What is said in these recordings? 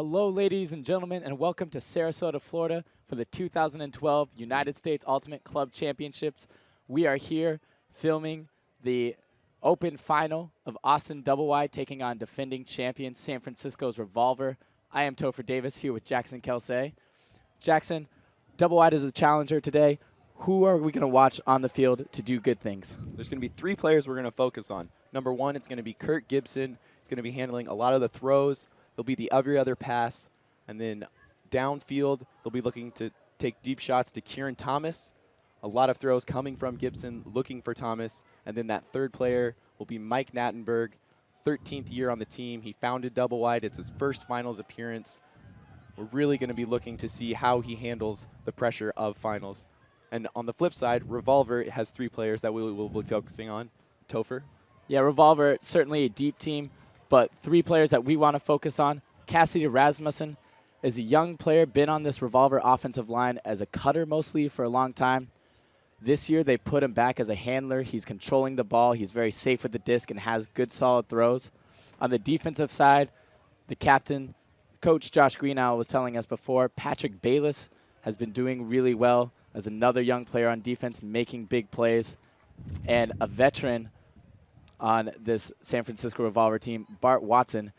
Hello, ladies and gentlemen, and welcome to Sarasota, Florida for the 2012 United States Ultimate Club Championships. We are here filming the open final of Austin Double-Wide taking on defending champion San Francisco's Revolver. I am Topher Davis here with Jackson Kelsey. Jackson, Double-Wide is a challenger today. Who are we going to watch on the field to do good things? There's going to be three players we're going to focus on. Number one, it's going to be Kurt Gibson. He's going to be handling a lot of the throws. He'll be the every other pass. And then downfield, they'll be looking to take deep shots to Kieran Thomas. A lot of throws coming from Gibson, looking for Thomas. And then that third player will be Mike Nattenberg, 13th year on the team. He founded Double-Wide. It's his first finals appearance. We're really going to be looking to see how he handles the pressure of finals. And on the flip side, Revolver has three players that we will be focusing on. Topher? Yeah, Revolver, certainly a deep team, but three players that we want to focus on. Cassidy Rasmussen is a young player, been on this Revolver offensive line as a cutter mostly for a long time. This year they put him back as a handler. He's controlling the ball. He's very safe with the disc and has good solid throws. On the defensive side, the captain, Coach Josh Greenow, was telling us before, Patrick Bayless has been doing really well as another young player on defense, making big plays. And a veteran on this San Francisco Revolver team, Bart Watson.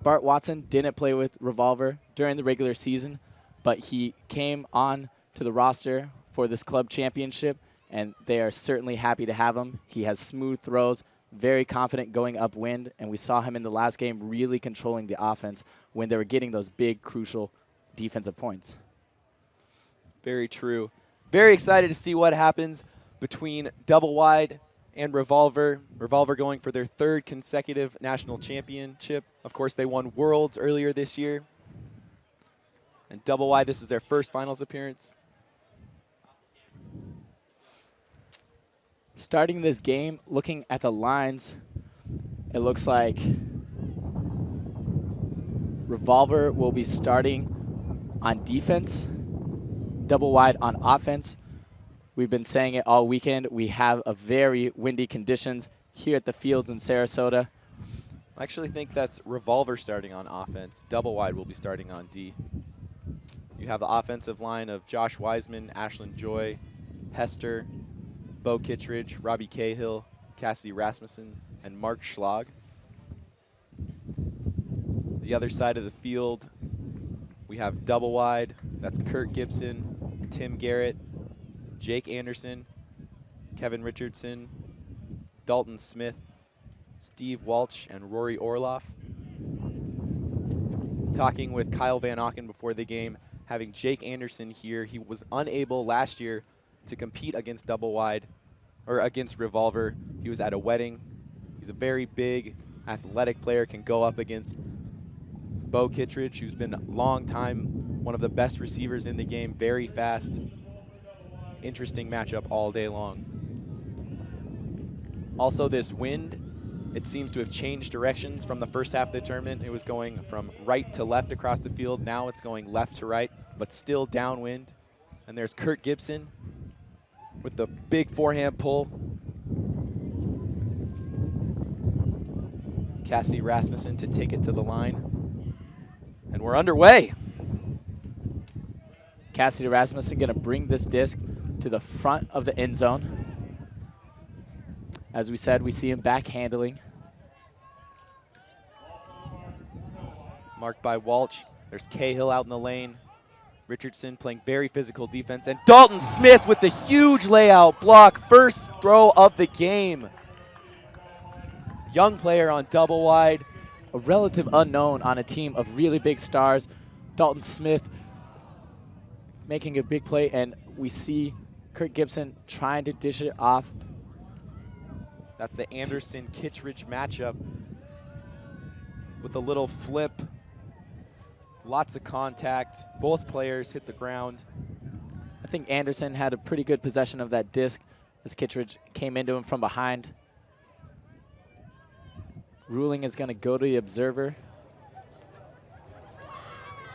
Bart Watson didn't play with Revolver during the regular season, but he came on to the roster for this club championship, and they are certainly happy to have him. He has smooth throws, very confident going upwind, and we saw him in the last game really controlling the offense when they were getting those big, crucial defensive points. Very true. Very excited to see what happens between Double-Wide and Revolver. Revolver going for their third consecutive national championship. Of course, they won Worlds earlier this year. And Double-Wide, this is their first finals appearance. Starting this game, looking at the lines, it looks like Revolver will be starting on defense, Double-Wide on offense. We've been saying it all weekend. We have a very windy conditions here at the fields in Sarasota. I actually think that's Revolver starting on offense. Double-Wide will be starting on D. You have the offensive line of Josh Wiseman, Ashlyn Joy, Hester, Bo Kittredge, Robbie Cahill, Cassidy Rasmussen, and Mark Schlag. The other side of the field, we have Double-Wide. That's Kurt Gibson, Tim Garrett, Jake Anderson, Kevin Richardson, Dalton Smith, Steve Walsh, and Rory Orloff. Talking with Kyle Van Auken before the game, having Jake Anderson here. He was unable last year to compete against Double-Wide or against Revolver. He was at a wedding. He's a very big, athletic player, can go up against Bo Kittredge, who's been a long time one of the best receivers in the game, very fast. Interesting matchup all day long. Also, this wind, it seems to have changed directions from the first half of the tournament. It was going from right to left across the field. Now it's going left to right, but still downwind. And there's Kurt Gibson with the big forehand pull. Cassidy Rasmussen to take it to the line. And we're underway. Cassidy Rasmussen going to bring this disc to the front of the end zone. As we said, we see him back handling. Marked by Walsh. There's Cahill out in the lane. Richardson playing very physical defense. And Dalton Smith with the huge layout block. First throw of the game. Young player on Double-Wide. A relative unknown on a team of really big stars. Dalton Smith making a big play, and we see Kurt Gibson trying to dish it off. That's the Anderson-Kittredge matchup with a little flip. Lots of contact. Both players hit the ground. I think Anderson had a pretty good possession of that disc as Kittredge came into him from behind. Ruling is going to go to the observer.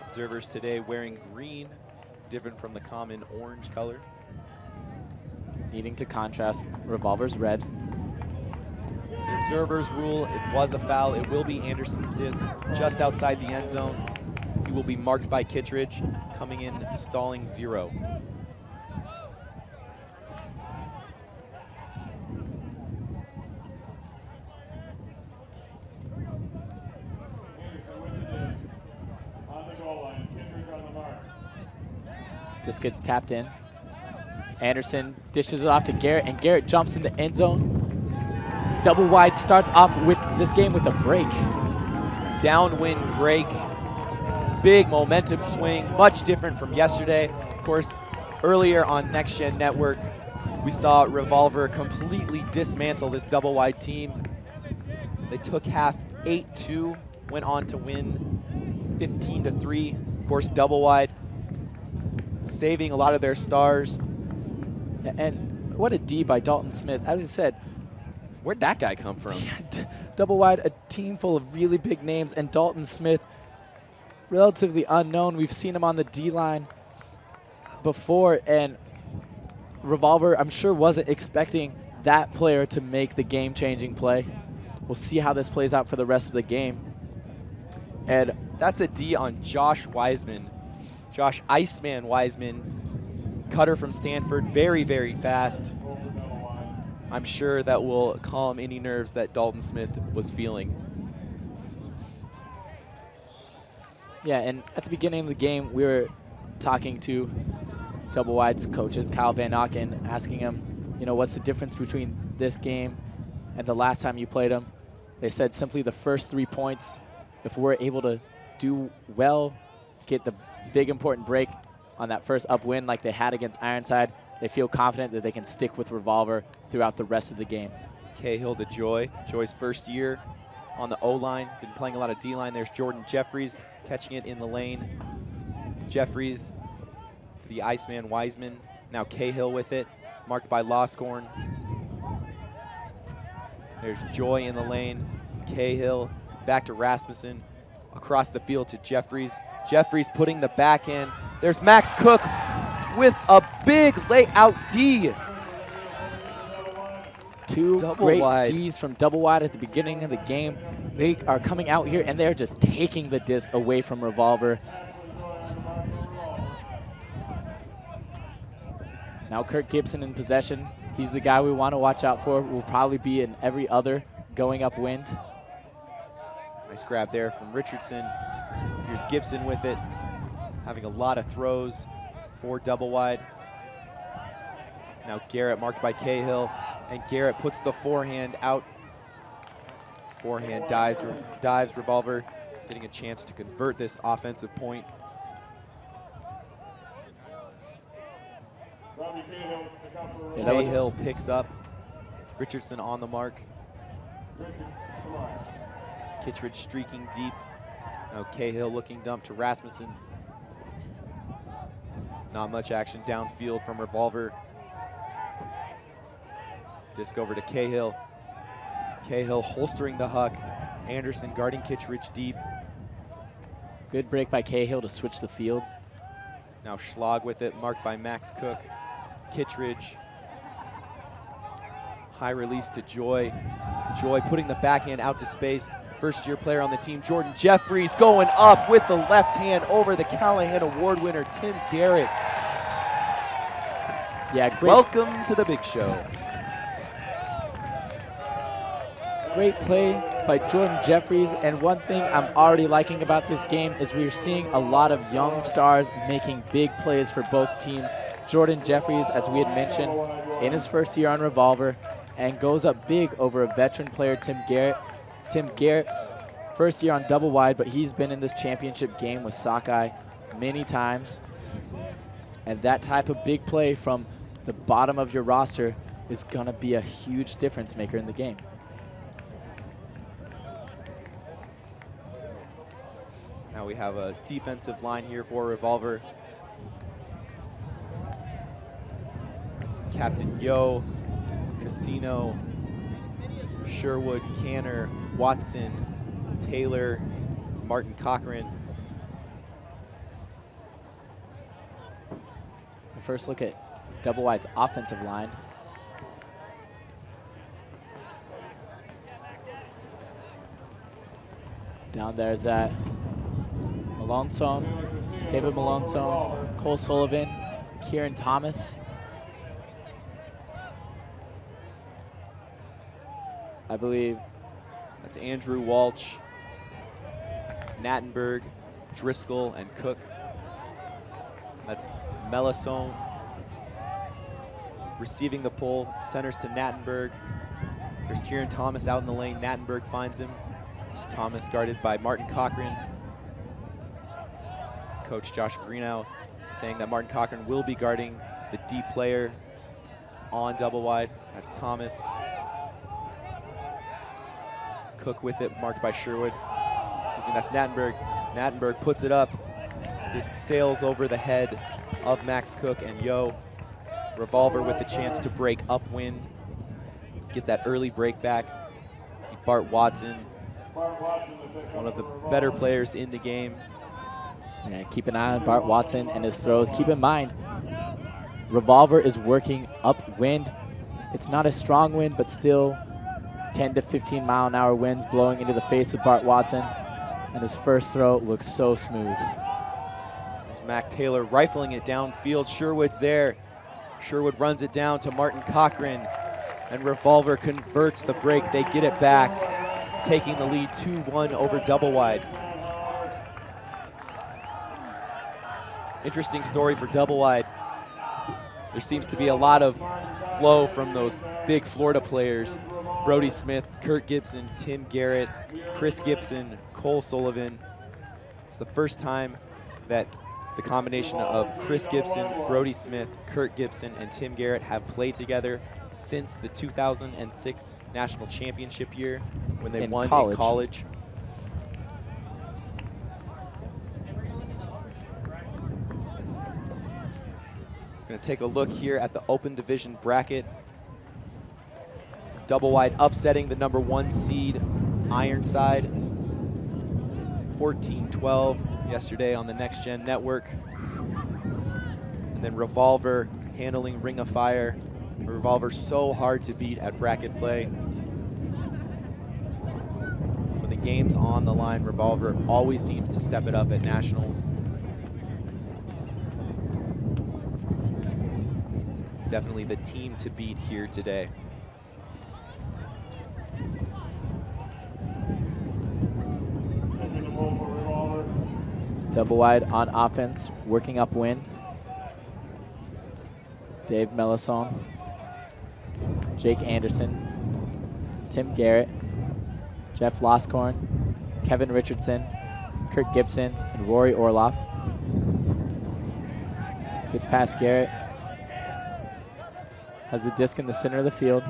Observers today wearing green, different from the common orange color. Needing to contrast Revolver's red. So the observers rule it was a foul. It will be Anderson's disc just outside the end zone. He will be marked by Kittredge, coming in stalling 0. Just gets tapped in. Anderson dishes it off to Garrett, and Garrett jumps in the end zone. Double wide starts off with this game with a break. Downwind break, big momentum swing, much different from yesterday. Of course, earlier on Next Gen Network, we saw Revolver completely dismantle this double wide team. They took half 8-2, went on to win 15-3. Of course, double wide, saving a lot of their stars. Yeah, and what a D by Dalton Smith. As I said, where'd that guy come from? Double wide, a team full of really big names, and Dalton Smith, relatively unknown. We've seen him on the D-line before, and Revolver, I'm sure, wasn't expecting that player to make the game-changing play. We'll see how this plays out for the rest of the game. And that's a D on Josh Wiseman. Josh Iceman Wiseman, cutter from Stanford, very, very fast. I'm sure that will calm any nerves that Dalton Smith was feeling. Yeah, and at the beginning of the game, we were talking to double wide's coaches, Kyle Van Auken, asking him, you know, what's the difference between this game and the last time you played them? They said simply the first 3 points. If we're able to do well, get the big important break on that first upwind like they had against Ironside, they feel confident that they can stick with Revolver throughout the rest of the game. Cahill to Joy. Joy's first year on the O-line, been playing a lot of D-line. There's Jordan Jeffries catching it in the lane. Jeffries to the Iceman Wiseman. Now Cahill with it, marked by Loscorn. There's Joy in the lane. Cahill back to Rasmussen. Across the field to Jeffries. Jeffries putting the back in. There's Max Cook with a big layout D. Two double great wide. Ds from double wide at the beginning of the game. They are coming out here and they're just taking the disc away from Revolver. Now Kirk Gibson in possession. He's the guy we want to watch out for. Will probably be in every other going upwind. Nice grab there from Richardson. Here's Gibson with it, having a lot of throws for double wide. Now Garrett marked by Cahill, and Garrett puts the forehand out. Forehand dives Revolver, getting a chance to convert this offensive point. Cahill picks up. Richardson on the mark. Kittredge streaking deep. Now Cahill looking dump to Rasmussen. Not much action downfield from Revolver. Disc over to Cahill. Cahill holstering the huck. Anderson guarding Kittredge deep. Good break by Cahill to switch the field. Now Schlag with it, marked by Max Cook. Kittredge. High release to Joy. Joy putting the backhand out to space. First-year player on the team, Jordan Jeffries, going up with the left hand over the Callahan Award winner, Tim Garrett. Yeah, great. Welcome to the big show. Great play by Jordan Jeffries, and one thing I'm already liking about this game is we're seeing a lot of young stars making big plays for both teams. Jordan Jeffries, as we had mentioned, in his first year on Revolver, and goes up big over a veteran player, Tim Garrett. Tim Garrett, first year on double wide, but he's been in this championship game with Sockeye many times. And that type of big play from the bottom of your roster is gonna be a huge difference maker in the game. Now we have a defensive line here for Revolver. It's Captain Yo, Casino, Sherwood, Canner, Watson, Taylor, Martin Cochran. First look at double wide's offensive line. Down there is that Malone-Sone, David Malone-Sone, Cole Sullivan, Kieran Thomas. I believe That's Andrew Walsh, Nattenberg, Driscoll, and Cook. That's Melisone receiving the pull, centers to Nattenberg. There's Kieran Thomas out in the lane. Nattenberg finds him. Thomas guarded by Martin Cochran. Coach Josh Greenow saying that Martin Cochran will be guarding the deep player on double wide. That's Thomas. Cook with it, marked by Sherwood. Excuse me, that's Nattenberg. Nattenberg puts it up. Disc sails over the head of Max Cook and Yo. Revolver with the chance to break upwind. Get that early break back. See Bart Watson, one of the better players in the game. Yeah, keep an eye on Bart Watson and his throws. Keep in mind, Revolver is working upwind. It's not a strong wind, but still 10 to 15 mile an hour winds blowing into the face of Bart Watson. And his first throw looks so smooth. There's Mac Taylor rifling it downfield. Sherwood's there. Sherwood runs it down to Martin Cochran. And Revolver converts the break. They get it back, taking the lead 2-1 over double wide. Interesting story for double wide. There seems to be a lot of flow from those big Florida players. Brody Smith, Kurt Gibson, Tim Garrett, Chris Gibson, Cole Sullivan. It's the first time that the combination of Chris Gibson, Brody Smith, Kurt Gibson, and Tim Garrett have played together since the 2006 National Championship year when they won in college. Going to take a look here at the open division bracket. Double wide upsetting the #1 seed Ironside 14-12 yesterday on the Next Gen Network. And then Revolver handling Ring of Fire. Revolver so hard to beat at bracket play. When the game's on the line, Revolver always seems to step it up at nationals. Definitely the team to beat here today. Double wide on offense, working upwind. Dave Melisone, Jake Anderson, Tim Garrett, Jeff Loscorn, Kevin Richardson, Kurt Gibson, and Rory Orloff. Gets past Garrett. Has the disc in the center of the field.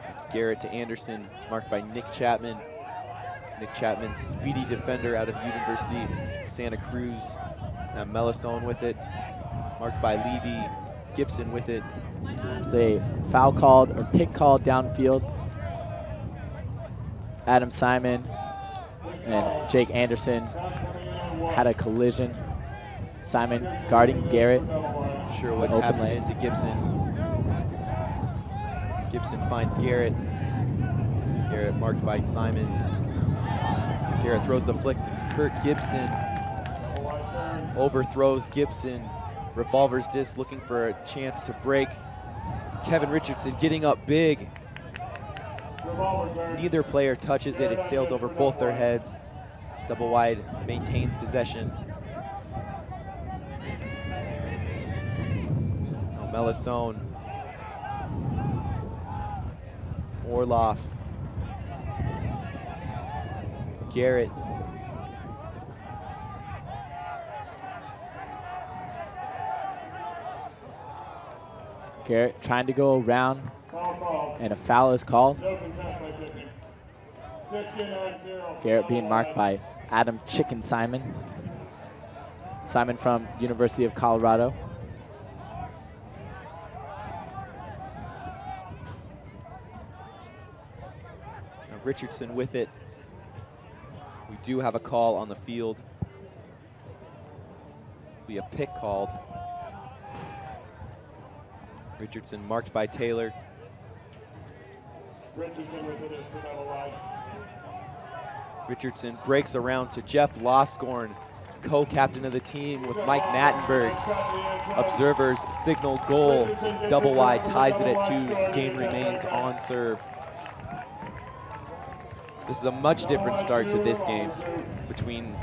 It's Garrett to Anderson, marked by Nick Chapman. Nick Chapman, speedy defender out of University Santa Cruz. Now Melisone with it, marked by Levy. Gibson with it. There's a foul called or pick called downfield. Adam Simon and Jake Anderson had a collision. Simon guarding Garrett. Sherwood taps it into Gibson. Gibson finds Garrett. Garrett marked by Simon. Garrett throws the flick to Kurt Gibson. Overthrows Gibson. Revolver's disc looking for a chance to break. Kevin Richardson getting up big. Neither player touches it. It sails over both their heads. Double wide maintains possession. Melisone, Orloff, Garrett, Garrett trying to go around, and a foul is called. Garrett being marked by Adam Chicken Simon. Simon from University of Colorado. Richardson with it. We do have a call on the field. Be a pick called. Richardson marked by Taylor. Richardson breaks around to Jeff Loscorn, co-captain of the team with Mike Nattenberg. Observers signal goal. Double wide ties it at 2. Game remains on serve. This is a much different start to this game between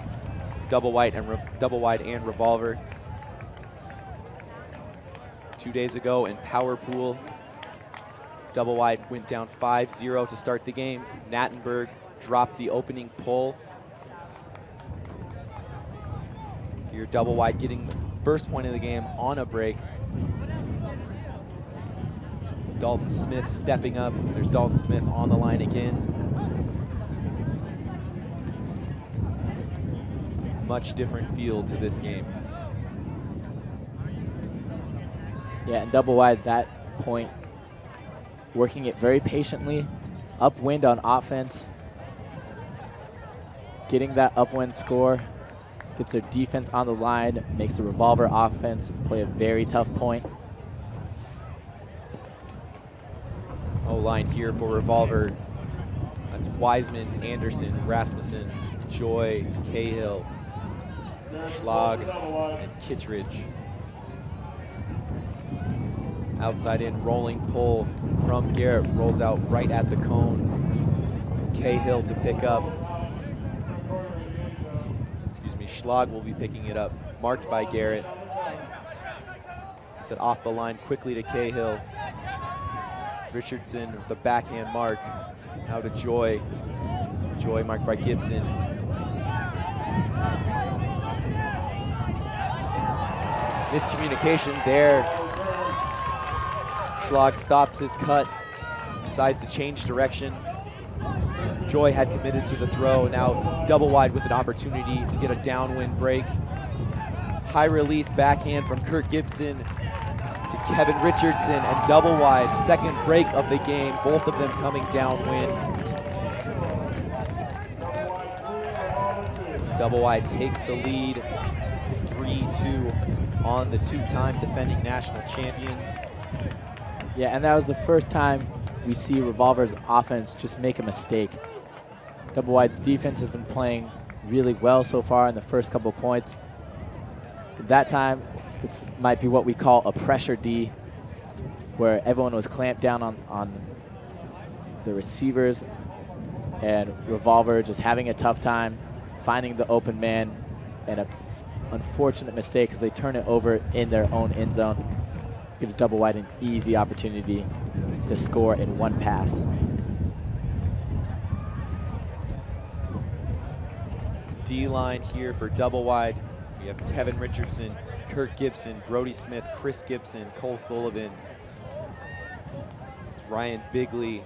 double wide and Revolver. 2 days ago in Power Pool, double wide went down 5-0 to start the game. Nattenberg dropped the opening pull. Here, double wide getting the first point of the game on a break. Dalton Smith stepping up. There's Dalton Smith on the line again. Much different feel to this game. Yeah, and double wide, that point, working it very patiently, upwind on offense, getting that upwind score, gets their defense on the line, makes the Revolver offense play a very tough point. O-line here for Revolver. That's Wiseman, Anderson, Rasmussen, Joy, Cahill, Schlag, and Kittredge. Outside in, rolling pull from Garrett, rolls out right at the cone. Cahill to pick up. Schlag will be picking it up, marked by Garrett. Gets it off the line quickly to Cahill. Richardson with the backhand mark. Now to Joy. Joy marked by Gibson. Miscommunication there. Schlag stops his cut, decides to change direction. Joy had committed to the throw, now double wide with an opportunity to get a downwind break. High release backhand from Kurt Gibson to Kevin Richardson, and double wide, second break of the game, both of them coming downwind. Double wide takes the lead, 3-2 on the 2-time defending national champions. Yeah, and that was the first time we see Revolver's offense just make a mistake. Double wide's defense has been playing really well so far in the first couple points. That time, it might be what we call a pressure D, where everyone was clamped down on the receivers, and Revolver just having a tough time finding the open man, and an unfortunate mistake as they turn it over in their own end zone. Gives double wide an easy opportunity to score in one pass. D-line here for double wide. We have Kevin Richardson, Kurt Gibson, Brody Smith, Chris Gibson, Cole Sullivan. It's Ryan Bigley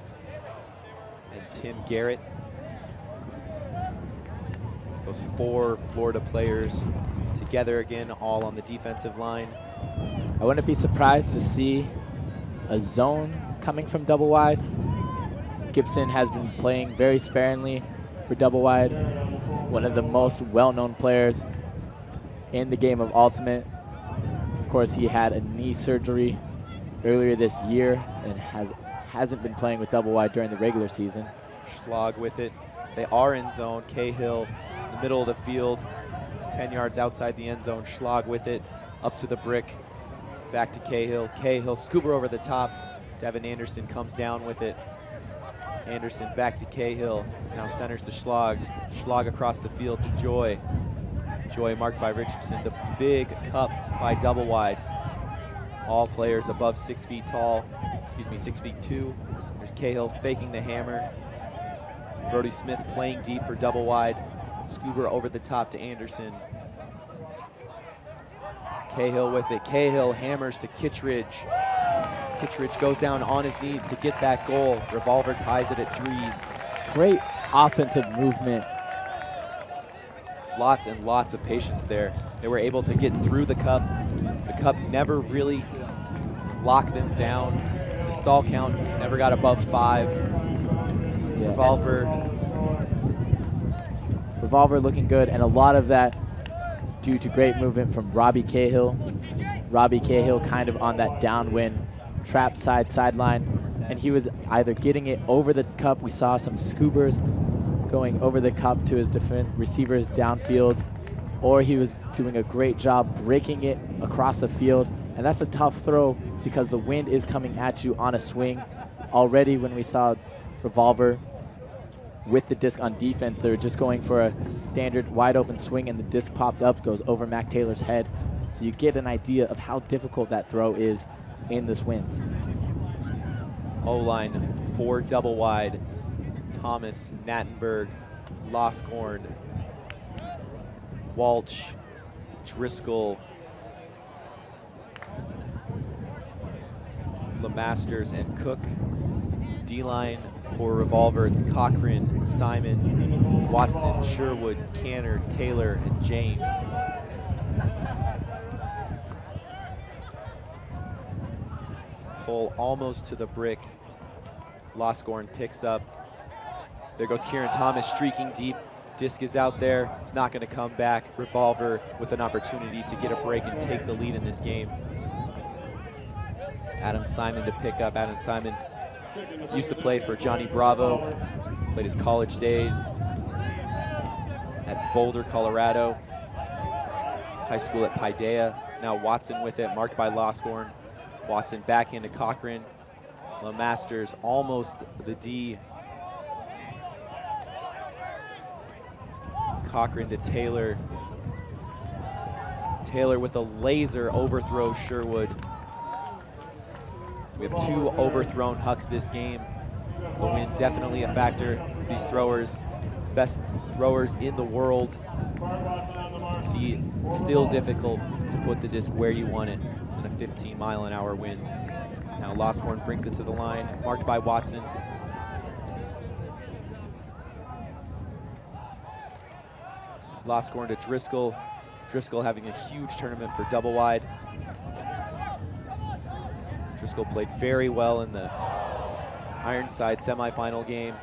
and Tim Garrett. Those 4 Florida players together again, all on the defensive line. I wouldn't be surprised to see a zone coming from double wide. Gibson has been playing very sparingly for double wide. One of the most well-known players in the game of Ultimate. Of course, he had a knee surgery earlier this year and hasn't been playing with double wide during the regular season. Schlag with it. They are in zone. Cahill, the middle of the field, 10 yards outside the end zone. Schlag with it, up to the brick. Back to Cahill. Cahill, scooper over the top. Devin Anderson comes down with it. Anderson back to Cahill. Now centers to Schlag. Schlag across the field to Joy. Joy marked by Richardson. The big cup by double wide. All players above 6 feet tall. 6'2". There's Cahill faking the hammer. Brody Smith playing deep for double wide. Scoober over the top to Anderson. Cahill with it. Cahill hammers to Kittredge. Kittredge goes down on his knees to get that goal. Revolver ties it at 3s. Great offensive movement. Lots and lots of patience there. They were able to get through the cup. The cup never really locked them down. The stall count never got above 5. Yeah. Revolver looking good, and a lot of that due to great movement from Robbie Cahill. Robbie Cahill kind of on that downwind trap sideline, and he was either getting it over the cup. We saw some scoobers going over the cup to his receivers downfield, or he was doing a great job breaking it across the field. And that's a tough throw because the wind is coming at you on a swing. Already when we saw Revolver with the disc on defense, they were just going for a standard wide open swing, and the disc popped up, goes over Mac Taylor's head. So you get an idea of how difficult that throw is in this wind. O-line, 4 double wide. Thomas, Nattenberg, Loscorn, Walsh, Driscoll, LeMasters, and Cook. D-line for Revolver, it's Cochran, Simon, Watson, Sherwood, Canner, Taylor, and James. Pull almost to the brick. Loscorn picks up. There goes Kieran Thomas streaking deep. Disc is out there. It's not going to come back. Revolver with an opportunity to get a break and take the lead in this game. Adam Simon to pick up. Adam Simon used to play for Johnny Bravo. Played his college days at Boulder, Colorado. High school at Paideia. Now Watson with it, marked by Loscorn. Watson back into Cochran. LeMasters almost the D. Cochran to Taylor. Taylor with a laser overthrow Sherwood. We have 2 overthrown Hucks this game. The wind definitely a factor. These throwers, best throwers in the world. You can see it's still difficult to put the disc where you want it in a 15-mile-an-hour wind. Now Loscorn brings it to the line, marked by Watson. Loscorn to Driscoll. Driscoll having a huge tournament for double wide. Driscoll played very well in the Ironside semifinal game.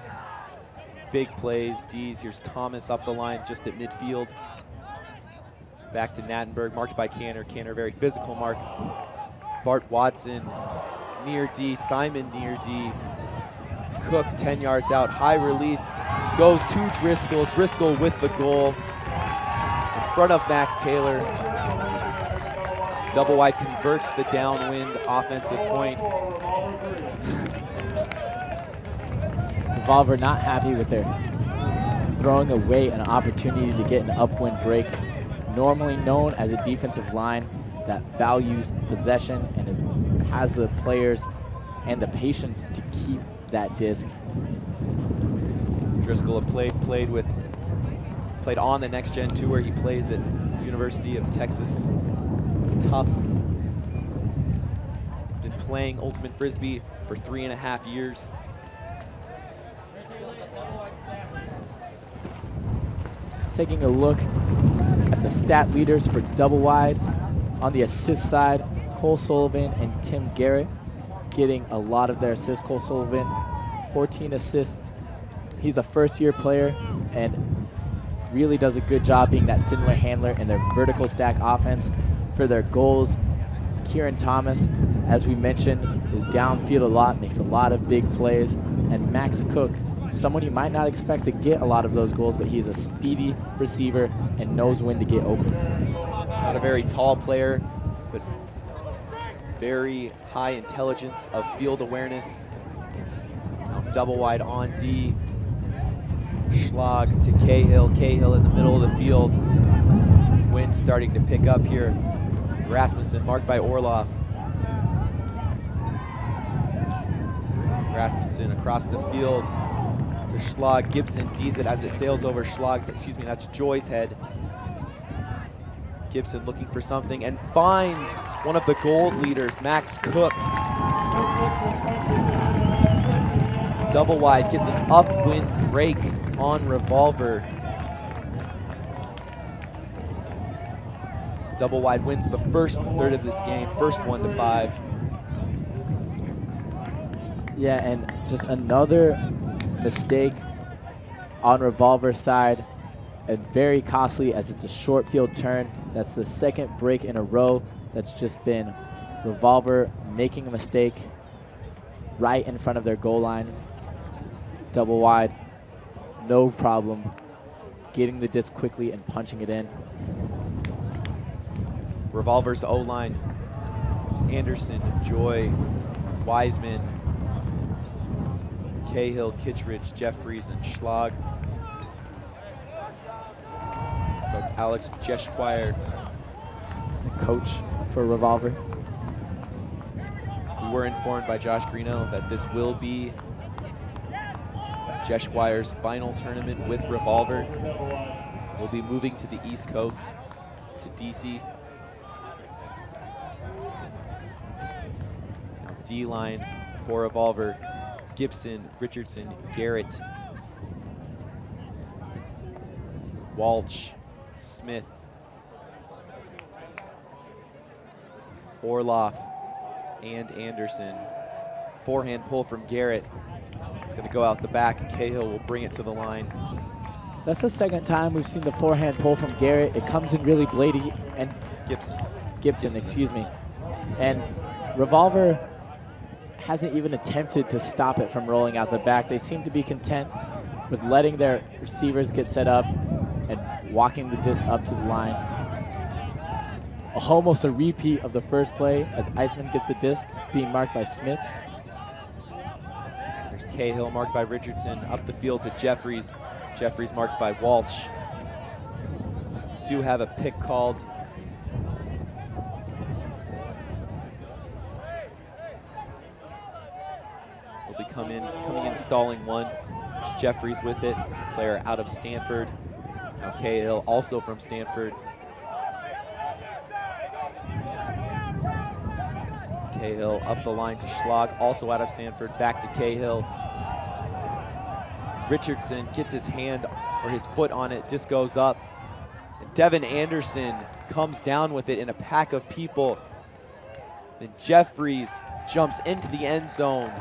Big plays, D's. Here's Thomas up the line just at midfield. Back to Nattenberg, marked by Canner. Canner, very physical mark. Bart Watson near D, Simon near D. Cook 10 yards out, high release, goes to Driscoll. Driscoll with the goal in front of Mac Taylor. Double wide converts the downwind offensive point. Revolver not happy with their throwing away an opportunity to get an upwind break. Normally known as a defensive line that values possession and has the players and the patience to keep that disc. Driscoll played on the Next Gen Tour. He plays at University of Texas. Tough. Been playing Ultimate Frisbee for 3.5 years. Taking a look at the stat leaders for double wide. On the assist side, Cole Sullivan and Tim Garrett getting a lot of their assists. Cole Sullivan, 14 assists. He's a first-year player and really does a good job being that similar handler in their vertical stack offense. For their goals, Kieran Thomas, as we mentioned, is downfield a lot, makes a lot of big plays. And Max Cook, someone you might not expect to get a lot of those goals, but he's a speedy receiver and knows when to get open. Not a very tall player, but very high intelligence of field awareness. Now double wide on D. Schlag to Cahill. Cahill in the middle of the field. Wind starting to pick up here. Rasmussen marked by Orloff. Rasmussen across the field to Schlag. Gibson D's it as it sails over Schlag's, that's Joy's head. Gibson looking for something and finds one of the gold leaders, Max Cook. Double wide, gets an upwind break on Revolver. Double wide wins the first third of this game, first 1-5. Yeah, and just another mistake on Revolver's side, and very costly as it's a short field turn. That's the second break in a row that's just been Revolver making a mistake. right in front of their goal line. Double wide, no problem. Getting the disc quickly and punching it in. Revolver's O-line, Anderson, Joy, Wiseman, Cahill, Kittredge, Jeffries, and Schlag. Coach Alex Jeschquire, The coach for Revolver. We were informed by Josh Greeno that this will be Jeschquire's final tournament with Revolver. We'll be moving to the East Coast, to DC. D-line for Revolver, Gibson, Richardson, Garrett, Walsh, Smith, Orloff, and Anderson. Forehand pull from Garrett. It's going to go out the back. Cahill will bring it to the line. That's the second time we've seen the forehand pull from Garrett. It comes in really bladey and Gibson, excuse me. And Revolver hasn't even attempted to stop it from rolling out the back. They seem to be content with letting their receivers get set up and walking the disc up to the line. Almost a repeat of the first play as Iceman gets the disc being marked by Smith. There's Cahill marked by Richardson, up the field to Jeffries. Jeffries marked by Walsh. Do have a pick called. Will be coming in stalling one. There's Jeffries with it, player out of Stanford. Now Cahill, also from Stanford. Cahill up the line to Schlag, also out of Stanford, back to Cahill. Richardson gets his hand or his foot on it, just goes up. Devin Anderson comes down with it in a pack of people. Then Jeffries jumps into the end zone.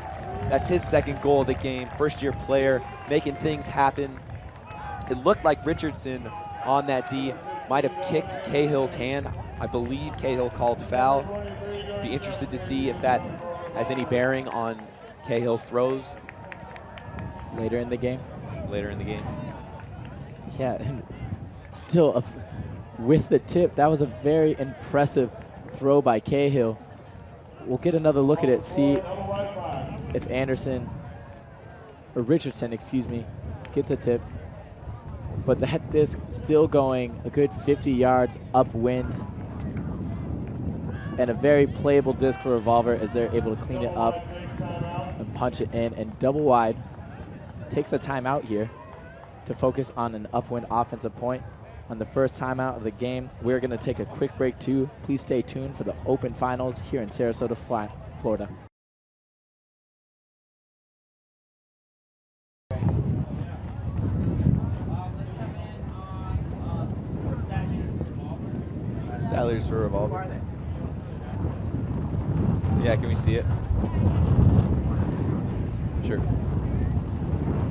That's his second goal of the game. First-year player making things happen. It looked like Richardson on that D might have kicked Cahill's hand. I believe Cahill called foul. Be interested to see if that has any bearing on Cahill's throws. Later in the game? Later in the game. Yeah, and still, with the tip, that was a very impressive throw by Cahill. We'll get another look at it, see if Anderson, or Richardson, excuse me, gets a tip. But that disc still going a good 50 yards upwind. And a very playable disc for Revolver as they're able to clean it up and punch it in. And double wide takes a timeout here to focus on an upwind offensive point. On the first timeout of the game, we're going to take a quick break too. Please stay tuned for the Open Finals here in Sarasota, Florida. Stylers for Revolver. Yeah, can we see it? Sure.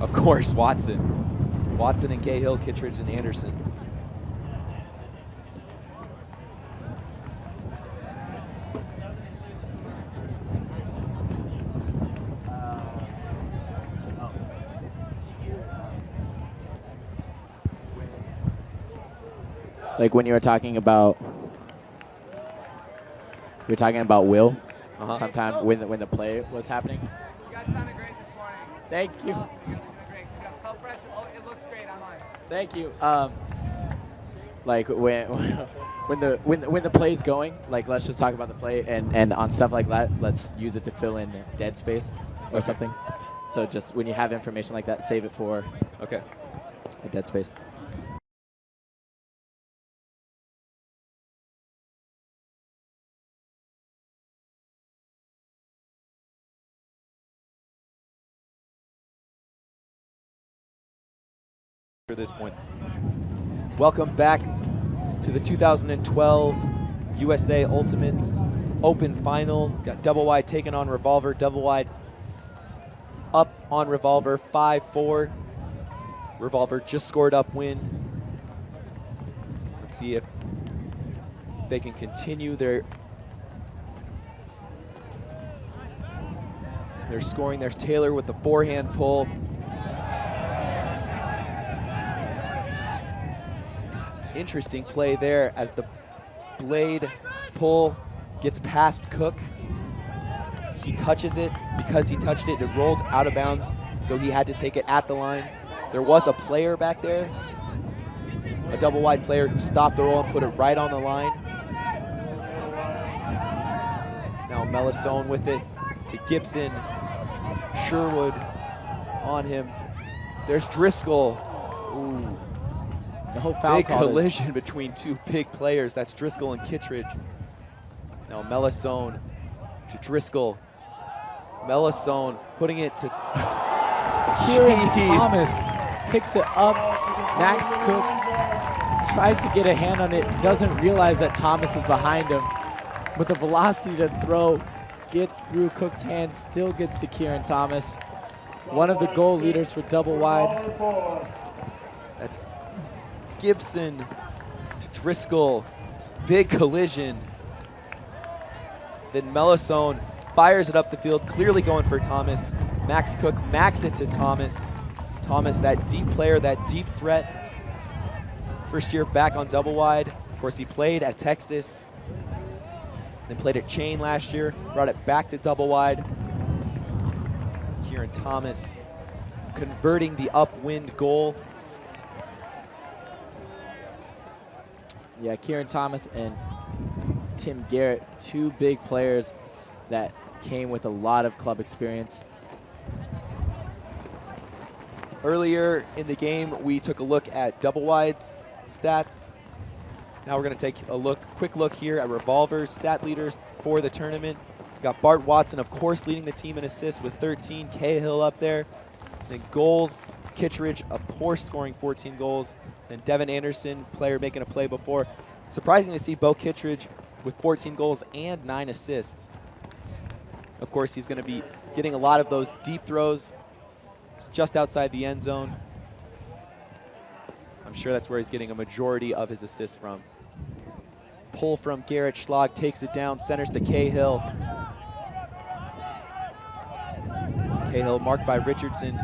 Of course, Watson. Watson and Cahill, Kittredge and Anderson. Like when you were talking about, Will, sometime when the play was happening. You guys sounded great this morning. Thank you. Awesome. You guys are doing great. Tell Fresh, it looks great online. Thank you. Like when the play's going, like let's just talk about the play and on stuff like that, let's use it to fill in dead space or something. So just when you have information like that, save it for a dead space. This point. Welcome back to the 2012 USA Ultimates Open Final. Got double wide taking on Revolver. Double wide up on Revolver 5-4. Revolver just scored upwind. Let's see if they can continue their They're scoring. There's Taylor with the forehand pull. Interesting play there as the blade pull gets past Cook. He touches it. Because he touched it, it rolled out of bounds, so he had to take it at the line. There was a player back there, a double wide player who stopped the roll and put it right on the line. Now Melisone with it to Gibson. Sherwood on him. There's Driscoll. Ooh. No foul Big call. collision between two big players. That's Driscoll and Kittredge. Now Melisone to Driscoll. Melisone putting it to Kieran Jeez. Thomas picks it up. Max Cook tries to get a hand on it, doesn't realize that Thomas is behind him. But the velocity to throw gets through Cook's hands, still gets to Kieran Thomas. One of the goal leaders for double wide. That's Gibson to Driscoll. Big collision. Then Melisone fires it up the field, clearly going for Thomas. Max Cook macks it to Thomas. Thomas, that deep player, that deep threat. First year back on double wide. Of course, he played at Texas, then played at Chain last year, brought it back to double wide. Kieran Thomas converting the upwind goal. Yeah, Kieran Thomas and Tim Garrett, two big players that came with a lot of club experience. Earlier in the game, we took a look at double wides stats. Now we're going to take a quick look here at Revolver's stat leaders for the tournament. We've got Bart Watson, of course, leading the team in assists with 13. Cahill up there. Then goals, Kittredge, of course, scoring 14 goals. Then Devin Anderson, player making a play before. Surprising to see Bo Kittredge with 14 goals and 9 assists. Of course, he's going to be getting a lot of those deep throws just outside the end zone. I'm sure that's where he's getting a majority of his assists from. Pull from Garrett. Schlag takes it down, centers to Cahill. Cahill marked by Richardson.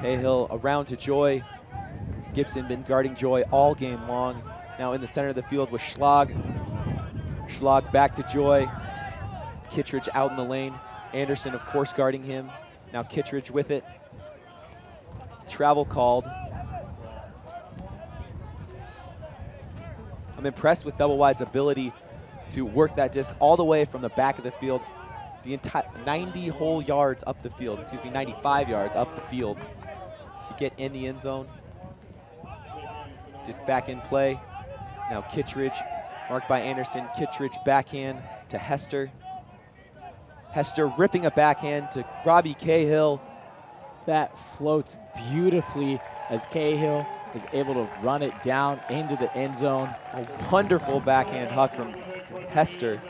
Cahill around to Joy. Gibson been guarding Joy all game long. Now in the center of the field with Schlag. Schlag back to Joy. Kittredge out in the lane. Anderson, of course, guarding him. Now Kittredge with it. Travel called. I'm impressed with Double Wide's ability to work that disc all the way from the back of the field, the entire 90 whole yards up the field, 95 yards up the field to get in the end zone. Disc back in play. Now Kittredge, marked by Anderson. Kittredge backhand to Hester. Hester ripping a backhand to Robbie Cahill. That floats beautifully as Cahill is able to run it down into the end zone. A wonderful backhand huck from Hester.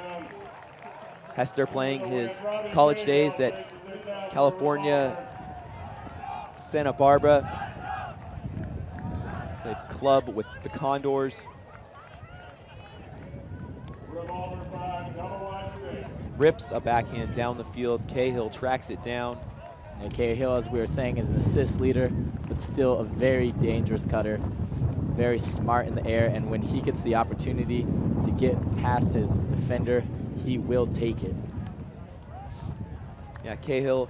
Hester playing his college days at California, Santa Barbara. Played club with the Condors. Rips a backhand down the field. Cahill tracks it down. And Cahill, as we were saying, is an assist leader, but still a very dangerous cutter. Very smart in the air, and when he gets the opportunity to get past his defender, he will take it. Yeah, Cahill,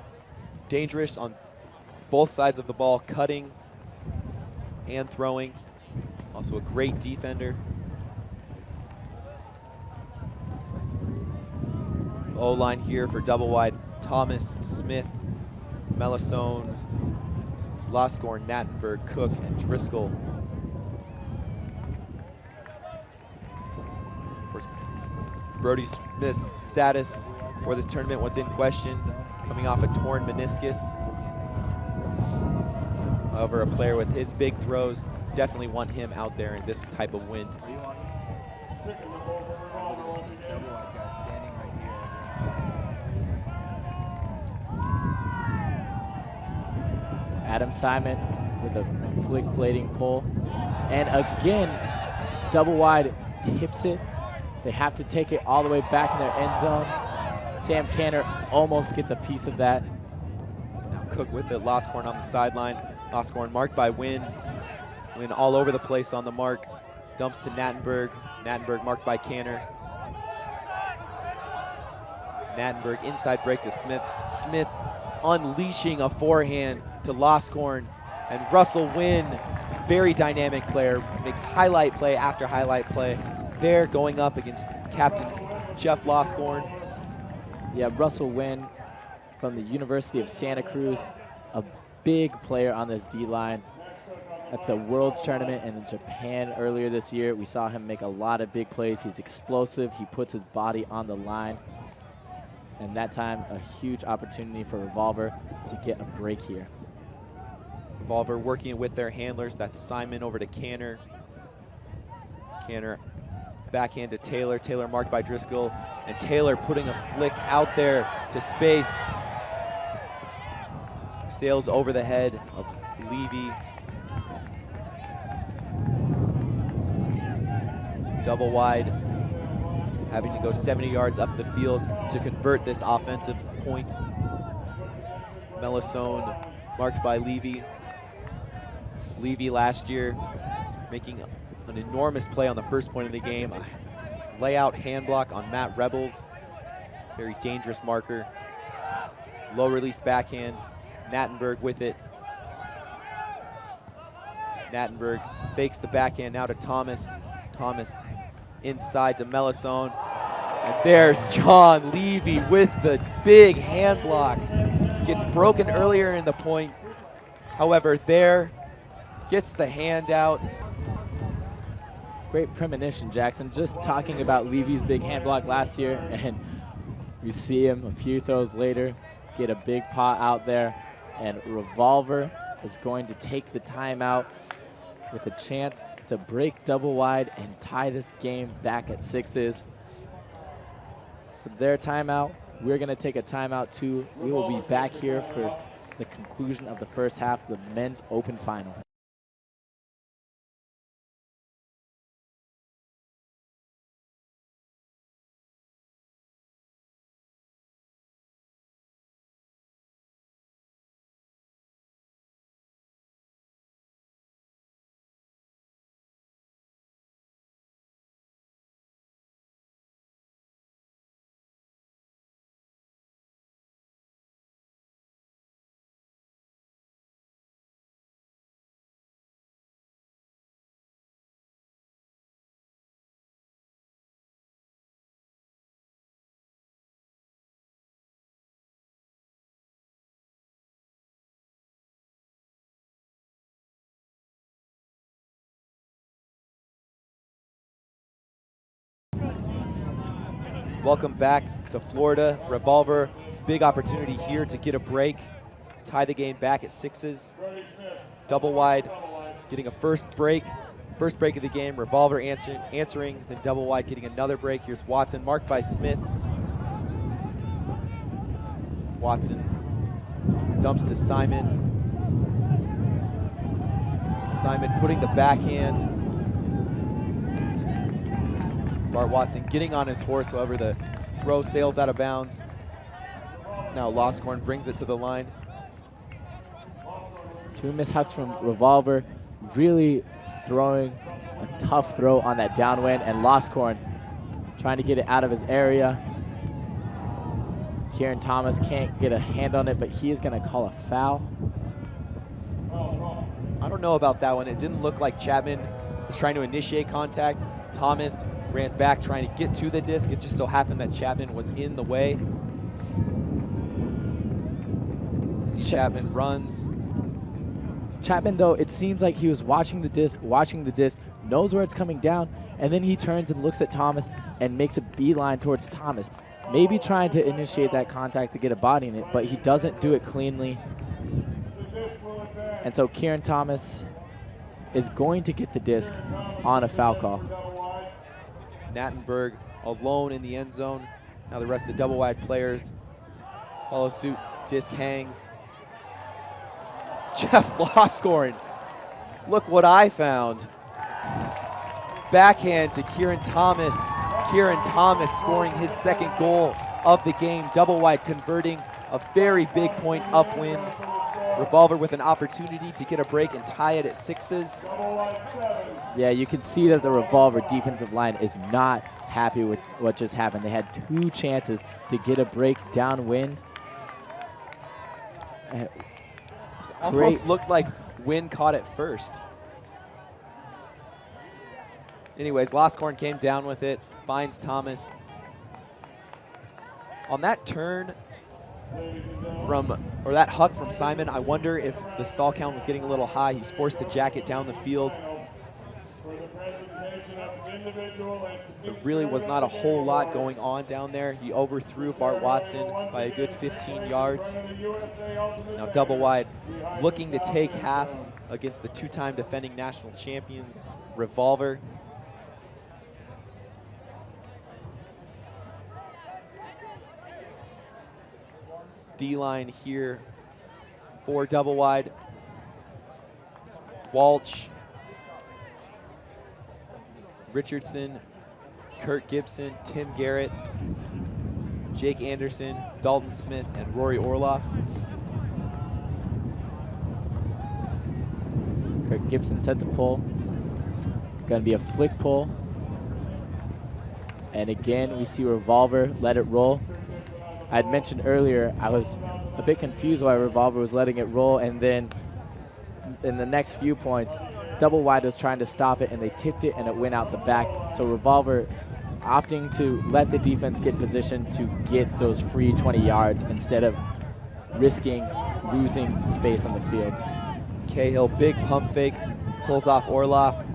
dangerous on both sides of the ball, cutting and throwing. Also a great defender. O-line here for double wide. Thomas, Smith, Melisone, Loscorn, Nattenberg, Cook, and Driscoll. Of course, Brody Smith's status for this tournament was in question, coming off a torn meniscus. However, a player with his big throws, definitely want him out there in this type of wind. Adam Simon with a flick blading pull. And again, double wide tips it. They have to take it all the way back in their end zone. Sam Canner almost gets a piece of that. Cook with it. Loscorn on the sideline. Loscorn marked by Wynn. Wynn all over the place on the mark. Dumps to Nattenberg. Nattenberg marked by Canner. Nattenberg inside break to Smith. Smith unleashing a forehand to Loscorn. And Russell Wynn, very dynamic player, makes highlight play after highlight play. There going up against Captain Jeff Loscorn. Yeah, Russell Wynn from the University of Santa Cruz, a big player on this D-line. At the Worlds Tournament in Japan earlier this year, we saw him make a lot of big plays. He's explosive. He puts his body on the line. And that time, a huge opportunity for Revolver to get a break here. Revolver working with their handlers. That's Simon over to Canner. Canner backhand to Taylor. Taylor marked by Driscoll. And Taylor putting a flick out there to space. Sails over the head of Levy. Double wide. Having to go 70 yards up the field to convert this offensive point. Melisone marked by Levy. Levy last year making an enormous play on the first point of the game. A layout hand block on Matt Rebels. Very dangerous marker. Low release backhand. Nattenberg with it. Nattenberg fakes the backhand now to Thomas. Thomas inside to Melisone. And there's John Levy with the big hand block. Gets broken earlier in the point. However, there gets the hand out. Great premonition, Jackson. Just talking about Levy's big hand block last year, and we see him a few throws later get a big pot out there, and Revolver is going to take the timeout with a chance to break double wide and tie this game back at 6s. For their timeout, we're going to take a timeout too. We will be back here for the conclusion of the first half of the men's open final. Welcome back to Florida. Revolver, big opportunity here to get a break, tie the game back at 6s. Double wide, getting a first break of the game. Revolver answering, then double wide, getting another break. Here's Watson, marked by Smith. Watson dumps to Simon. Simon putting the backhand. Bart Watson getting on his horse, however the throw sails out of bounds. Now Loscorn brings it to the line. Two mishucks from Revolver, really throwing a tough throw on that downwind, and Loscorn trying to get it out of his area. Kieran Thomas can't get a hand on it, but he is going to call a foul. I don't know about that one. It didn't look like Chapman was trying to initiate contact. Thomas ran back trying to get to the disc. It just so happened that Chapman was in the way. See Chapman runs. Chapman, though, it seems like he was watching the disc, knows where it's coming down, and then he turns and looks at Thomas and makes a beeline towards Thomas, maybe trying to initiate that contact to get a body in it, but he doesn't do it cleanly. And so Kieran Thomas is going to get the disc on a foul call. Nattenberg alone in the end zone. Now the rest of the double wide players follow suit. Disc hangs. Jeff Loscorn. Look what I found. Backhand to Kieran Thomas. Kieran Thomas scoring his second goal of the game. Double wide converting a very big point upwind. Revolver with an opportunity to get a break and tie it at 6s. Yeah, you can see that the Revolver defensive line is not happy with what just happened. They had 2 chances to get a break downwind. Almost looked like Wynn caught it first. Anyways, Loscorn came down with it, finds Thomas. On that turn or that huck from Simon, I wonder if the stall count was getting a little high. He's forced to jack it down the field. There really was not a whole lot going on down there. He overthrew Bart Watson by a good 15 yards. Now double wide, looking to take half against the 2-time defending national champions, Revolver. D-line here for double wide. Walsh, Richardson, Kurt Gibson, Tim Garrett, Jake Anderson, Dalton Smith, and Rory Orloff. Kurt Gibson set the pull. Gonna be a flick pull. And again, we see Revolver let it roll. I had mentioned earlier, I was a bit confused why Revolver was letting it roll, and then in the next few points, double wide was trying to stop it, and they tipped it, and it went out the back. So Revolver opting to let the defense get position to get those free 20 yards instead of risking losing space on the field. Cahill, big pump fake, pulls off Orloff.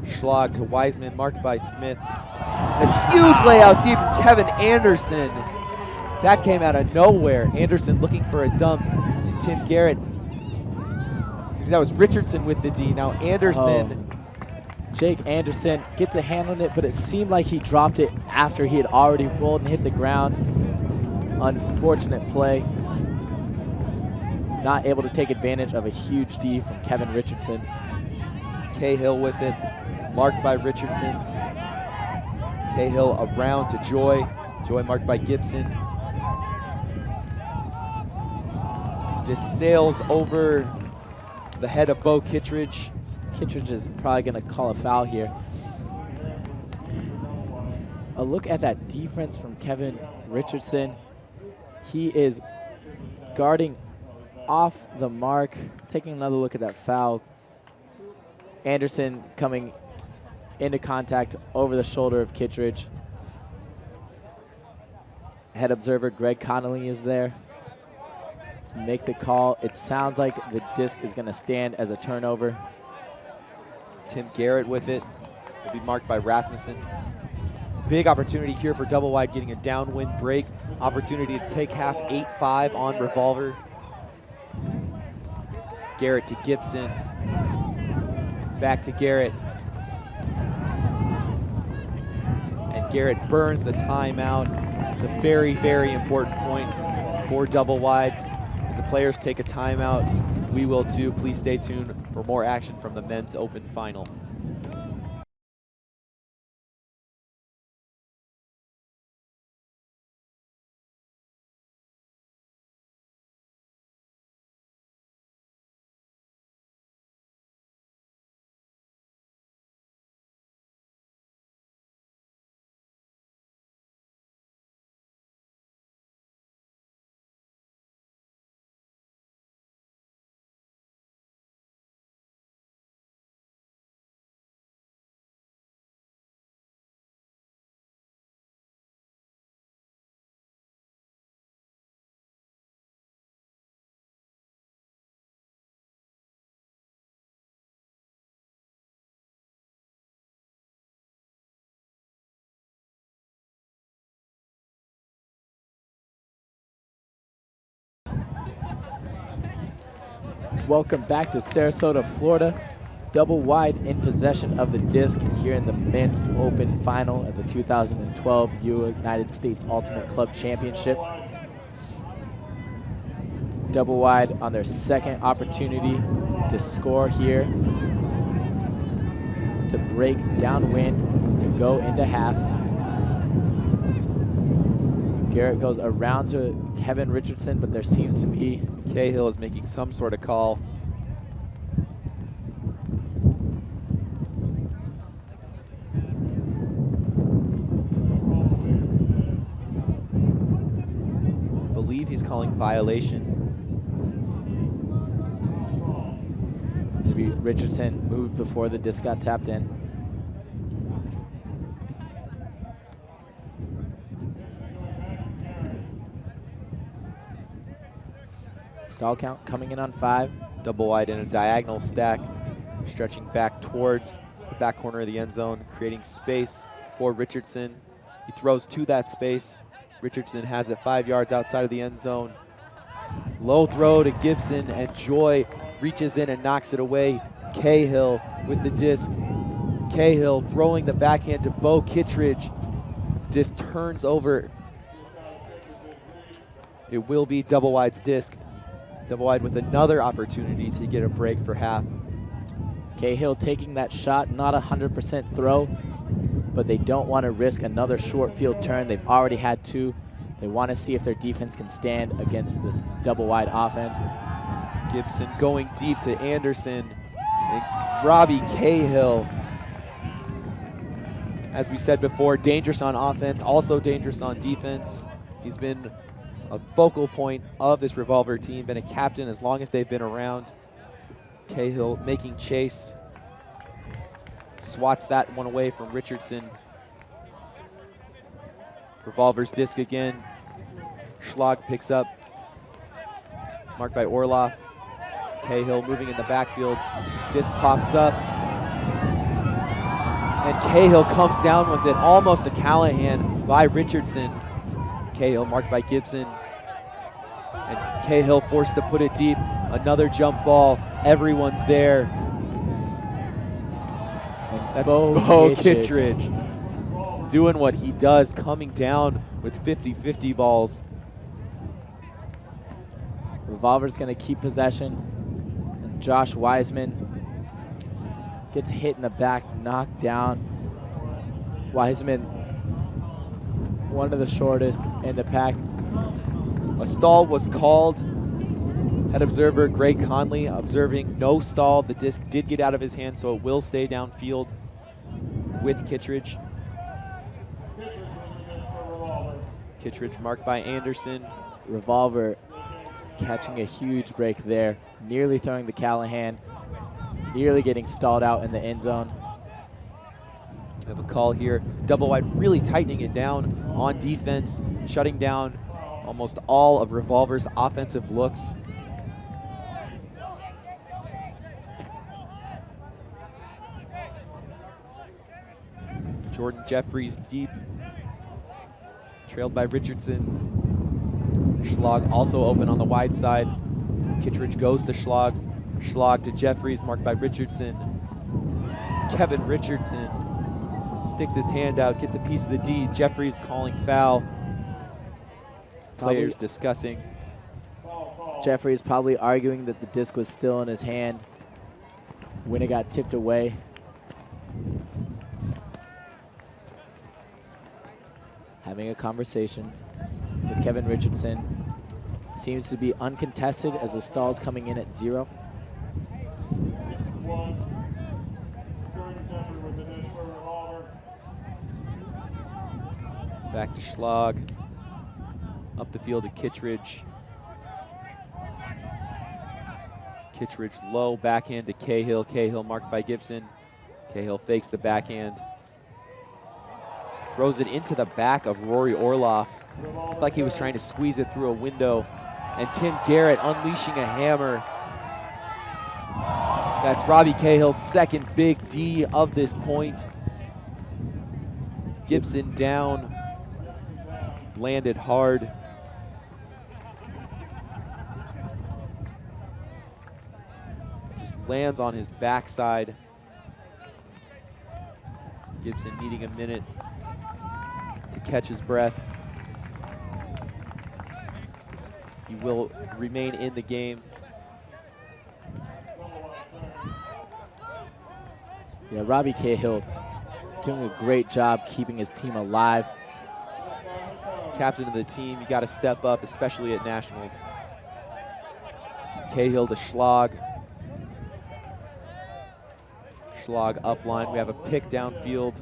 Schlag to Wiseman, marked by Smith. A huge layout deep from Kevin Anderson. That came out of nowhere. Anderson looking for a dump to Tim Garrett. That was Richardson with the D. Now Anderson. Oh. Jake Anderson gets a hand on it, but it seemed like he dropped it after he had already rolled and hit the ground. Unfortunate play. Not able to take advantage of a huge D from Kevin Richardson. Cahill with it, marked by Richardson. Cahill around to Joy. Joy marked by Gibson. Just sails over the head of Bo Kittredge. Kittredge is probably going to call a foul here. A look at that defense from Kevin Richardson. He is guarding off the mark. Taking another look at that foul. Anderson coming into contact over the shoulder of Kittredge. Head observer Greg Connolly is there to make the call. It sounds like the disc is going to stand as a turnover. Tim Garrett with it. Will be marked by Rasmussen. Big opportunity here for double wide, getting a downwind break. Opportunity to take half 8-5 on Revolver. Garrett to Gibson. Back to Garrett. And Garrett burns the timeout. It's a very, very important point for double wide. As the players take a timeout, we will too. Please stay tuned for more action from the men's open final. Welcome back to Sarasota, Florida. Double wide in possession of the disc here in the men's open final of the 2012 United States Ultimate Club Championship. Double wide on their second opportunity to score here, to break downwind, to go into half. Garrett goes around to Kevin Richardson, but there seems to be Cahill is making some sort of call. Believe he's calling violation. maybe Richardson moved before the disc got tapped in. Stall count coming in on 5. Double wide in a diagonal stack, stretching back towards the back corner of the end zone, creating space for Richardson. He throws to that space. Richardson has it 5 yards outside of the end zone. Low throw to Gibson, and Joy reaches in and knocks it away. Cahill with the disc. Cahill throwing the backhand to Bo Kittredge. Disc turns over. It will be double wide's disc. Double wide with another opportunity to get a break for half. Cahill taking that shot, not a 100% throw, but they don't want to risk another short field turn. They've already had 2. They want to see if their defense can stand against this double wide offense. Gibson going deep to Anderson, and Robbie Cahill. As we said before, dangerous on offense, also dangerous on defense. He's been a focal point of this Revolver team, been a captain as long as they've been around. Cahill making chase, swats that one away from Richardson. Revolver's disc again. Schlag picks up, marked by Orloff. Cahill moving in the backfield. Disc pops up, and Cahill comes down with it, almost a Callahan by Richardson. Cahill marked by Gibson, and Cahill forced to put it deep. Another jump ball. Everyone's there. That's Bo Kittredge doing what he does, coming down with 50-50 balls. Revolver's going to keep possession. And Josh Wiseman gets hit in the back, knocked down. Wiseman, one of the shortest in the pack. A stall was called. Head observer Greg Conley observing no stall. The disc did get out of his hand, so it will stay downfield with Kittredge. Kittredge marked by Anderson. Revolver catching a huge break there, nearly throwing the Callahan, nearly getting stalled out in the end zone. We have a call here. Double wide, really tightening it down on defense, shutting down almost all of Revolver's offensive looks. Jordan Jeffries deep, trailed by Richardson. Schlag also open on the wide side. Kittredge goes to Schlag. Schlag to Jeffries, marked by Richardson. Kevin Richardson sticks his hand out, gets a piece of the D. Jeffries calling foul. Players discussing. Jeffries probably arguing that the disc was still in his hand when it got tipped away. Having a conversation with Kevin Richardson. Seems to be uncontested as the stall's coming in at 0. Back to Schlag. Up the field to Kittredge. Kittredge low, backhand to Cahill. Cahill marked by Gibson. Cahill fakes the backhand. Throws it into the back of Rory Orloff. Looked like he was trying to squeeze it through a window. And Tim Garrett unleashing a hammer. That's Robbie Cahill's second big D of this point. Gibson down. Landed hard. Just lands on his backside. Gibson needing a minute to catch his breath. He will remain in the game. Yeah, Robbie Cahill doing a great job keeping his team alive. captain of the team, you got to step up, especially at nationals. Cahill to Schlag. Schlag up line. We have a pick downfield.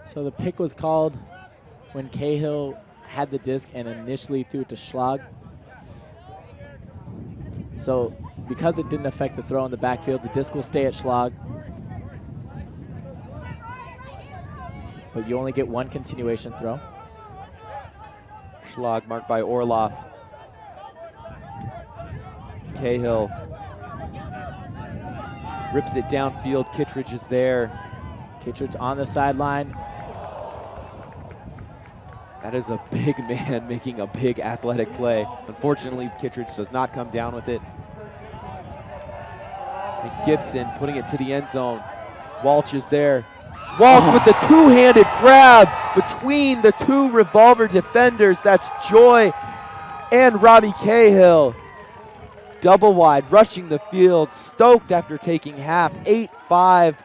So the pick was called when Cahill had the disc and initially threw it to Schlag. So because it didn't affect the throw in the backfield, the disc will stay at Schlag. But you only get one continuation throw. Schlag marked by Orloff. Cahill rips it downfield. Kittredge is there. Kittredge on the sideline. That is a big man making a big athletic play. Unfortunately, Kittredge does not come down with it. And Gibson putting it to the end zone. Walsh is there. Walsh with the two-handed grab between the two Revolver defenders. That's Joy and Robbie Cahill. Double wide, rushing the field, stoked after taking half, 8-5.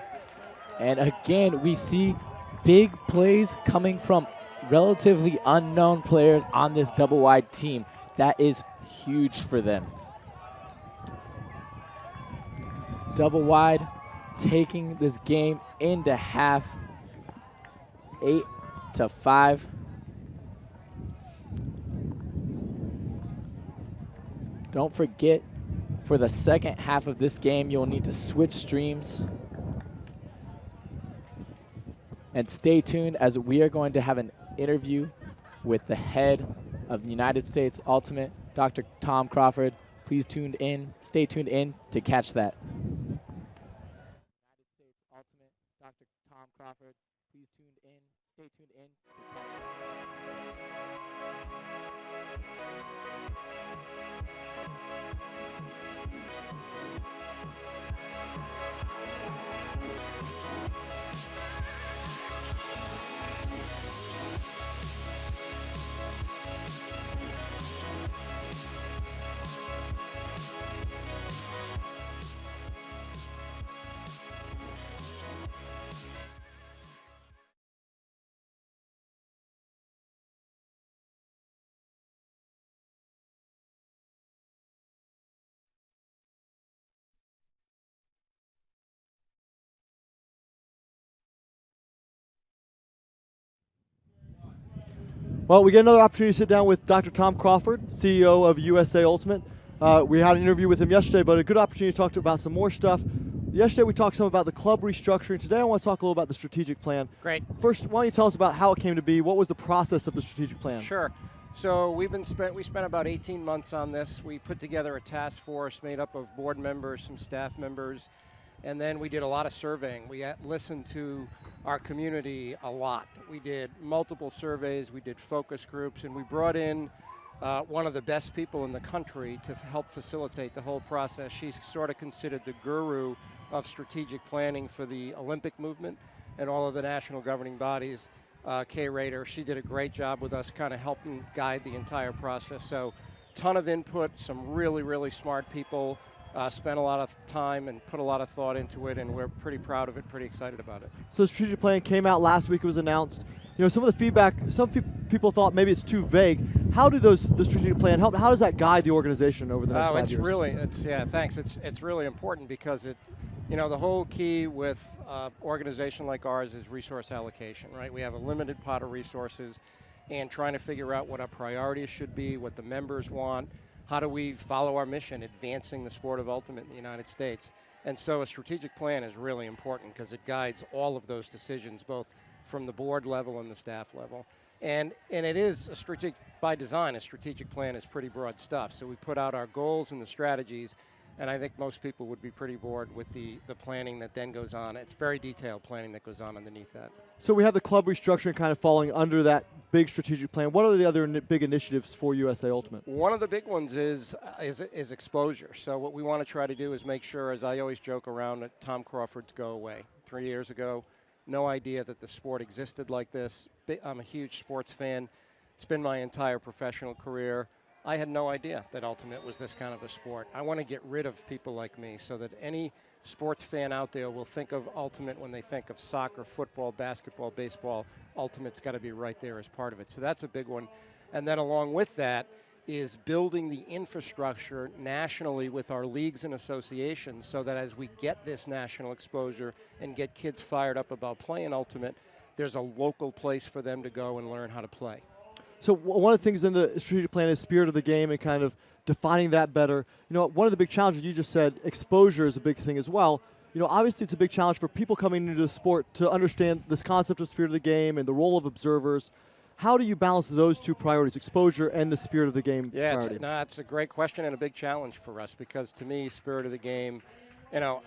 And again, we see big plays coming from relatively unknown players on this double wide team. That is huge for them. Double wide, taking this game into half, 8-5. Don't forget, for the second half of this game, you'll need to switch streams. And stay tuned, as we are going to have an interview with the head of the United States Ultimate, Dr. Tom Crawford. Please stay tuned in to catch that. United States Ultimate, Dr. Tom Crawford. Please stay tuned in to catch that. Well, we get another opportunity to sit down with Dr. Tom Crawford, CEO of USA Ultimate. We had an interview with him yesterday, but a good opportunity to talk about some more stuff. Yesterday we talked some about the club restructuring. Today I want to talk a little about the strategic plan. Great. First, why don't you tell us about how it came to be? What was the process of the strategic plan? Sure. So we spent about 18 months on this. We put together a task force made up of board members, some staff members, and then we did a lot of surveying. We listened to our community a lot. We did multiple surveys, we did focus groups, and we brought in one of the best people in the country to help facilitate the whole process. She's sort of considered the guru of strategic planning for the Olympic movement and all of the national governing bodies. Kay Rader, she did a great job with us, kind of helping guide the entire process. So, ton of input, some really, really smart people. Spent a lot of time and put a lot of thought into it, and we're pretty proud of it, pretty excited about it. So the strategic plan came out last week. It was announced. You know, some of the feedback, some people thought maybe it's too vague. How do the strategic plan help? How does that guide the organization over the next 5 years? Thanks. It's really important because the whole key with organization like ours is resource allocation, right? We have a limited pot of resources, and trying to figure out what our priorities should be, what the members want. How do we follow our mission, advancing the sport of ultimate in the United States? And so a strategic plan is really important because it guides all of those decisions, both from the board level and the staff level. And it is by design, a strategic plan is pretty broad stuff. So we put out our goals and the strategies, and I think most people would be pretty bored with the planning that then goes on. It's very detailed planning that goes on underneath that. So we have the club restructuring kind of falling under that big strategic plan. What are the other big initiatives for USA Ultimate? One of the big ones is exposure. So what we want to try to do is make sure, as I always joke around, that Tom Crawford's go away. 3 years ago, no idea that the sport existed like this. I'm a huge sports fan. It's been my entire professional career. I had no idea that Ultimate was this kind of a sport. I want to get rid of people like me so that any sports fan out there will think of Ultimate when they think of soccer, football, basketball, baseball. Ultimate's got to be right there as part of it. So that's a big one. And then along with that is building the infrastructure nationally with our leagues and associations so that as we get this national exposure and get kids fired up about playing Ultimate, there's a local place for them to go and learn how to play. So one of the things in the strategic plan is spirit of the game and kind of defining that better. You know, one of the big challenges you just said, exposure is a big thing as well. You know, obviously it's a big challenge for people coming into the sport to understand this concept of spirit of the game and the role of observers. How do you balance those two priorities, exposure and the spirit of the game priority? It's a great question and a big challenge for us because to me, spirit of the game, you know,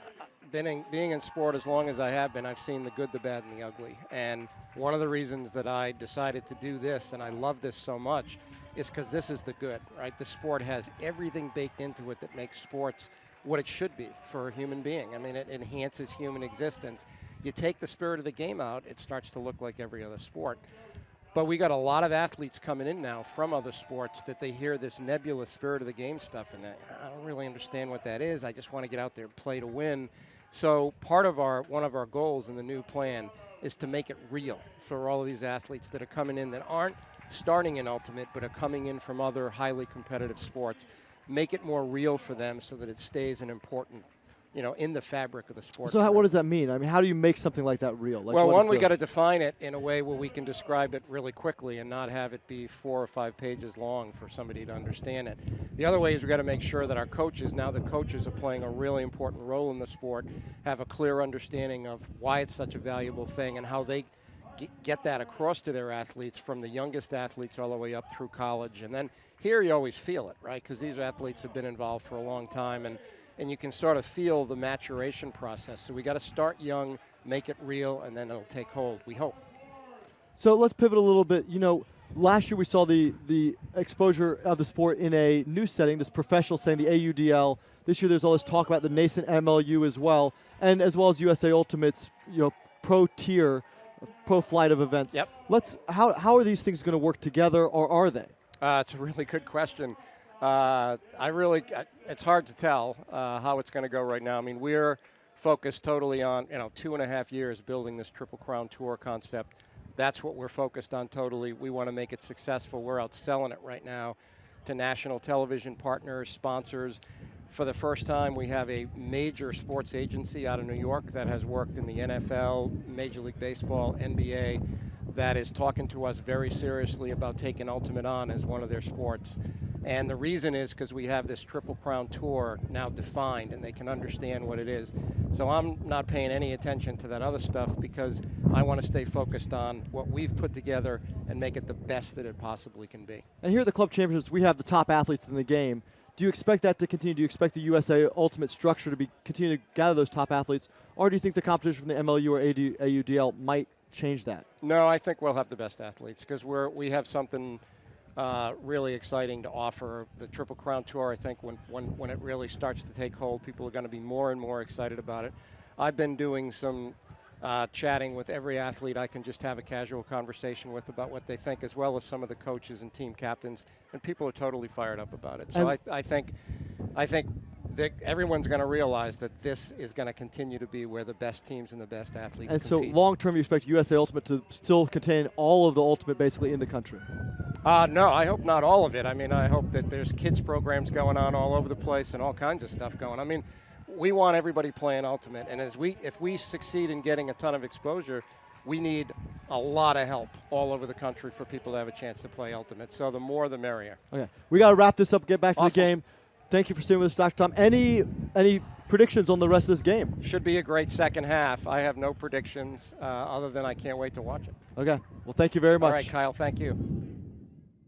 being in sport as long as I have been, I've seen the good, the bad, and the ugly. And one of the reasons that I decided to do this, and I love this so much, is because this is the good, right? The sport has everything baked into it that makes sports what it should be for a human being. I mean, it enhances human existence. You take the spirit of the game out, it starts to look like every other sport. But we got a lot of athletes coming in now from other sports that they hear this nebulous spirit of the game stuff, and I don't really understand what that is. I just want to get out there and play to win. So one of our goals in the new plan is to make it real for all of these athletes that are coming in that aren't starting in Ultimate but are coming in from other highly competitive sports. Make it more real for them so that it stays an important, you know, in the fabric of the sport. So what does that mean? I mean, how do you make something like that real? Like, well, one, we got to define it in a way where we can describe it really quickly and not have it be 4 or 5 pages long for somebody to understand it. The other way is we got to make sure that our coaches, now that coaches are playing a really important role in the sport, have a clear understanding of why it's such a valuable thing and how they get that across to their athletes from the youngest athletes all the way up through college. And then here you always feel it, right? Because these athletes have been involved for a long time and you can sort of feel the maturation process. So we got to start young, make it real, and then it'll take hold, we hope. So let's pivot a little bit. You know, last year we saw the exposure of the sport in a new setting, this professional setting, the AUDL. This year there's all this talk about the nascent MLU as well as USA Ultimate's, you know, pro tier, pro flight of events. Yep. How are these things going to work together, or are they? It's a really good question. It's hard to tell how it's going to go right now. I mean, we're focused totally on, 2.5 years building this Triple Crown Tour concept. That's what we're focused on totally. We want to make it successful. We're out selling it right now to national television partners, sponsors. For the first time, we have a major sports agency out of New York that has worked in the NFL, Major League Baseball, NBA, that is talking to us very seriously about taking Ultimate on as one of their sports. And the reason is because we have this Triple Crown Tour now defined and they can understand what it is. So I'm not paying any attention to that other stuff because I want to stay focused on what we've put together and make it the best that it possibly can be. And here at the Club Championships, we have the top athletes in the game. Do you expect that to continue? Do you expect the USA Ultimate structure to continue to gather those top athletes? Or do you think the competition from the MLU or AUDL might change that? No, I think we'll have the best athletes because we have something really exciting to offer. The Triple Crown Tour, I think when it really starts to take hold, people are going to be more and more excited about it. I've been doing some chatting with every athlete I can just have a casual conversation with about what they think, as well as some of the coaches and team captains, and people are totally fired up about it. So I think that everyone's going to realize that this is going to continue to be where the best teams and the best athletes and compete. So long term, you expect USA Ultimate to still contain all of the Ultimate basically in the country? No, I hope not all of it. I mean, I hope that there's kids programs going on all over the place and all kinds of stuff going on. I mean, we want everybody playing Ultimate, and if we succeed in getting a ton of exposure, we need a lot of help all over the country for people to have a chance to play Ultimate. So the more, the merrier. Okay, we got to wrap this up. Get back to Awesome. the game. Thank you for staying with us, Dr. Tom. Any predictions on the rest of this game? Should be a great second half. I have no predictions other than I can't wait to watch it. Okay. Well, thank you very much. All right, Kyle. Thank you.